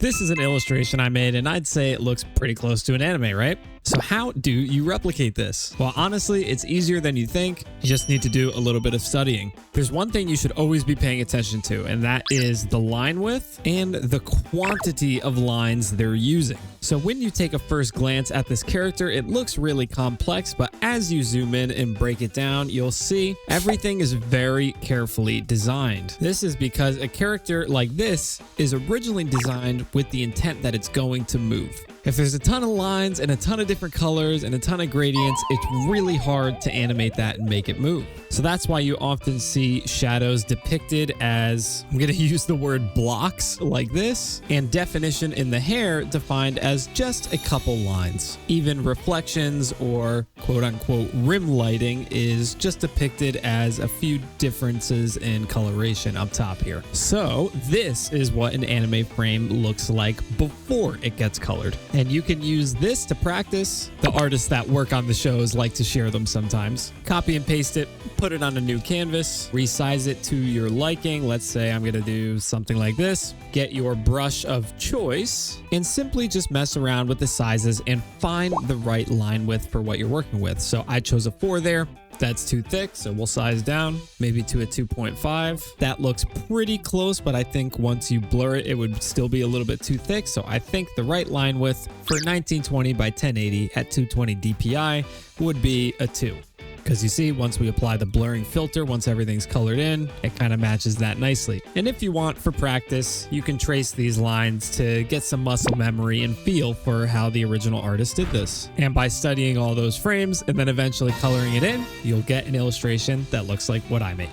This is an illustration I made, and I'd say it looks pretty close to an anime, right? So how do you replicate this? Well, honestly, it's easier than you think. You just need to do a little bit of studying. There's one thing you should always be paying attention to, and that is the line width and the quantity of lines they're using. So when you take a first glance at this character, it looks really complex, but as you zoom in and break it down, you'll see everything is very carefully designed. This is because a character like this is originally designed with the intent that it's going to move. If there's a ton of lines and a ton of different colors and a ton of gradients, it's really hard to animate that and make it move. So that's why you often see shadows depicted as, I'm going to use the word blocks like this, and definition in the hair defined as just a couple lines. Even reflections or quote unquote rim lighting is just depicted as a few differences in coloration up top here. So this is what an anime frame looks like before it gets colored. And you can use this to practice. The artists that work on the shows like to share them sometimes. Copy and paste it, put it on a new canvas, resize it to your liking. Let's say I'm going to do something like this. Get your brush of choice and simply just mess around with the sizes and find the right line width for what you're working with. So I chose a 4 there. That's too thick, so we'll size down maybe to a 2.5. That looks pretty close, but I think once you blur it, it would still be a little bit too thick. So I think the right line width for 1920 by 1080 at 220 DPI would be a 2. Because you see, once we apply the blurring filter, once everything's colored in, it kind of matches that nicely. And if you want for practice, you can trace these lines to get some muscle memory and feel for how the original artist did this. And by studying all those frames and then eventually coloring it in, you'll get an illustration that looks like what I made.